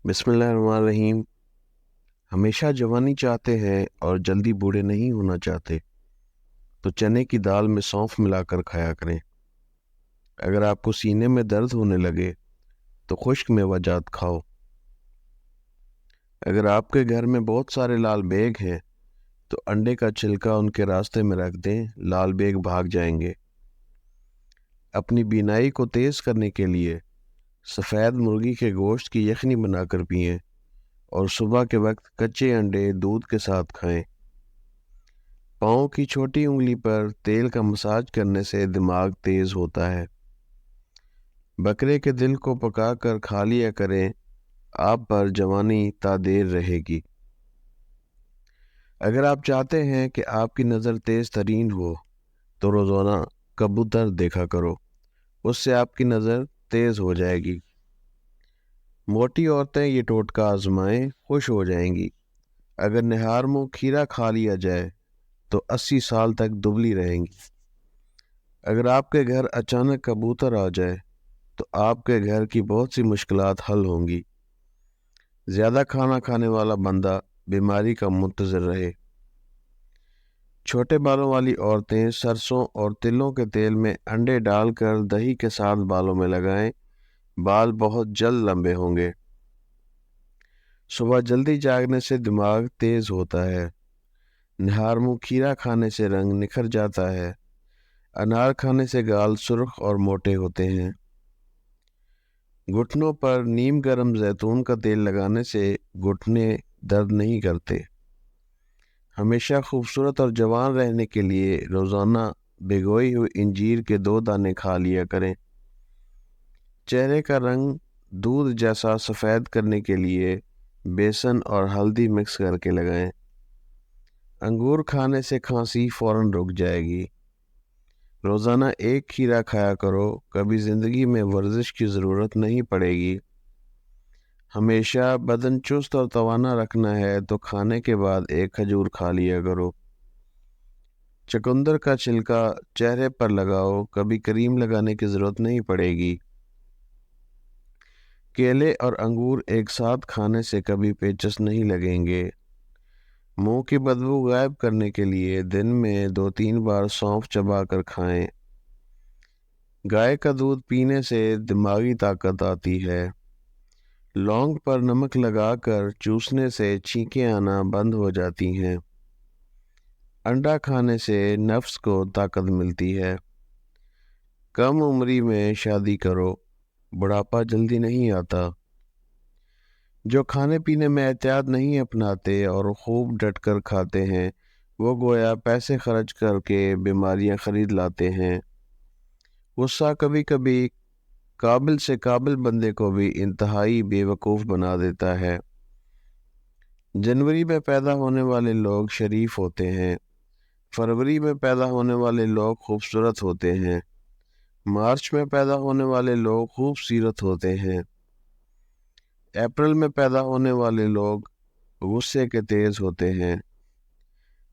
بسم اللہ الرحمن الرحیم۔ ہمیشہ جوانی چاہتے ہیں اور جلدی بوڑھے نہیں ہونا چاہتے تو چنے کی دال میں سونف ملا کر کھایا کریں۔ اگر آپ کو سینے میں درد ہونے لگے تو خشک میوہ جات کھاؤ۔ اگر آپ کے گھر میں بہت سارے لال بیگ ہیں تو انڈے کا چھلکا ان کے راستے میں رکھ دیں، لال بیگ بھاگ جائیں گے۔ اپنی بینائی کو تیز کرنے کے لیے سفید مرغی کے گوشت کی یخنی بنا کر پئیں اور صبح کے وقت کچے انڈے دودھ کے ساتھ کھائیں۔ پاؤں کی چھوٹی انگلی پر تیل کا مساج کرنے سے دماغ تیز ہوتا ہے۔ بکرے کے دل کو پکا کر کھا لیا کریں، آپ پر جوانی تا دیر رہے گی۔ اگر آپ چاہتے ہیں کہ آپ کی نظر تیز ترین ہو تو روزانہ کبوتر دیکھا کرو، اس سے آپ کی نظر تیز ہو جائے گی۔ موٹی عورتیں یہ ٹوٹکا آزمائیں، خوش ہو جائیں گی۔ اگر نہار منہ کھیرا کھا لیا جائے تو 80 سال تک دبلی رہیں گی۔ اگر آپ کے گھر اچانک کبوتر آ جائے تو آپ کے گھر کی بہت سی مشکلات حل ہوں گی۔ زیادہ کھانا کھانے والا بندہ بیماری کا منتظر رہے۔ چھوٹے بالوں والی عورتیں سرسوں اور تلوں کے تیل میں انڈے ڈال کر دہی کے ساتھ بالوں میں لگائیں، بال بہت جلد لمبے ہوں گے۔ صبح جلدی جاگنے سے دماغ تیز ہوتا ہے۔ نہار منہ کھیرا کھانے سے رنگ نکھر جاتا ہے۔ انار کھانے سے گال سرخ اور موٹے ہوتے ہیں۔ گھٹنوں پر نیم گرم زیتون کا تیل لگانے سے گھٹنے درد نہیں کرتے۔ ہمیشہ خوبصورت اور جوان رہنے کے لیے روزانہ بھگوئی ہوئی انجیر کے 2 دانے کھا لیا کریں۔ چہرے کا رنگ دودھ جیسا سفید کرنے کے لیے بیسن اور ہلدی مکس کر کے لگائیں۔ انگور کھانے سے کھانسی فوراً رک جائے گی۔ روزانہ ایک کھیرا کھایا کرو، کبھی زندگی میں ورزش کی ضرورت نہیں پڑے گی۔ ہمیشہ بدن چست اور توانا رکھنا ہے تو کھانے کے بعد ایک کھجور کھا لیا کرو۔ چقندر کا چھلکا چہرے پر لگاؤ، کبھی کریم لگانے کی ضرورت نہیں پڑے گی۔ کیلے اور انگور ایک ساتھ کھانے سے کبھی پیچس نہیں لگیں گے۔ منہ کی بدبو غائب کرنے کے لیے دن میں 2-3 بار سونف چبا کر کھائیں۔ گائے کا دودھ پینے سے دماغی طاقت آتی ہے۔ لونگ پر نمک لگا کر چوسنے سے چھینکیں آنا بند ہو جاتی ہیں۔ انڈا کھانے سے نفس کو طاقت ملتی ہے۔ کم عمری میں شادی کرو، بڑھاپا جلدی نہیں آتا۔ جو کھانے پینے میں احتیاط نہیں اپناتے اور خوب ڈٹ کر کھاتے ہیں، وہ گویا پیسے خرچ کر کے بیماریاں خرید لاتے ہیں۔ غصہ کبھی کبھی قابل سے قابل بندے کو بھی انتہائی بے وقوف بنا دیتا ہے۔ جنوری میں پیدا ہونے والے لوگ شریف ہوتے ہیں۔ فروری میں پیدا ہونے والے لوگ خوبصورت ہوتے ہیں۔ مارچ میں پیدا ہونے والے لوگ خوب سیرت ہوتے ہیں۔ اپریل میں پیدا ہونے والے لوگ غصے کے تیز ہوتے ہیں۔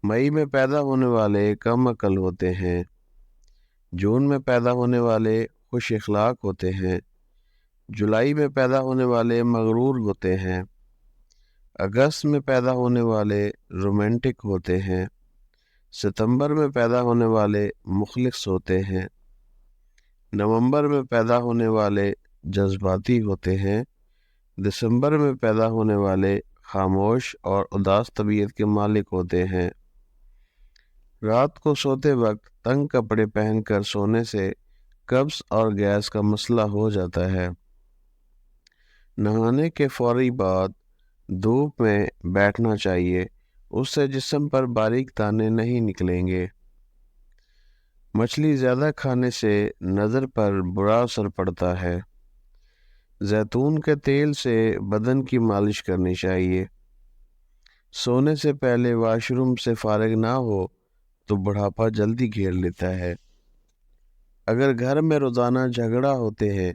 مئی میں پیدا ہونے والے کم عقل ہوتے ہیں۔ جون میں پیدا ہونے والے خوش اخلاق ہوتے ہیں۔ جولائی میں پیدا ہونے والے مغرور ہوتے ہیں۔ اگست میں پیدا ہونے والے رومانٹک ہوتے ہیں۔ ستمبر میں پیدا ہونے والے مخلص ہوتے ہیں۔ نومبر میں پیدا ہونے والے جذباتی ہوتے ہیں۔ دسمبر میں پیدا ہونے والے خاموش اور اداس طبیعت کے مالک ہوتے ہیں۔ رات کو سوتے وقت تنگ کپڑے پہن کر سونے سے قبض اور گیس کا مسئلہ ہو جاتا ہے۔ نہانے کے فوری بعد دھوپ میں بیٹھنا چاہیے، اس سے جسم پر باریک دانے نہیں نکلیں گے۔ مچھلی زیادہ کھانے سے نظر پر برا اثر پڑتا ہے۔ زیتون کے تیل سے بدن کی مالش کرنی چاہیے۔ سونے سے پہلے واش روم سے فارغ نہ ہو تو بڑھاپا جلدی گھیر لیتا ہے۔ اگر گھر میں روزانہ جھگڑا ہوتے ہیں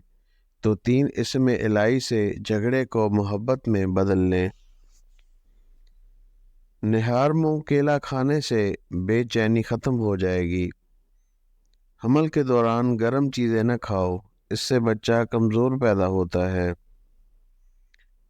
تو 3 اسم الہی سے جھگڑے کو محبت میں بدل لیں۔ نہار منہ کیلا کھانے سے بے چینی ختم ہو جائے گی۔ حمل کے دوران گرم چیزیں نہ کھاؤ، اس سے بچہ کمزور پیدا ہوتا ہے۔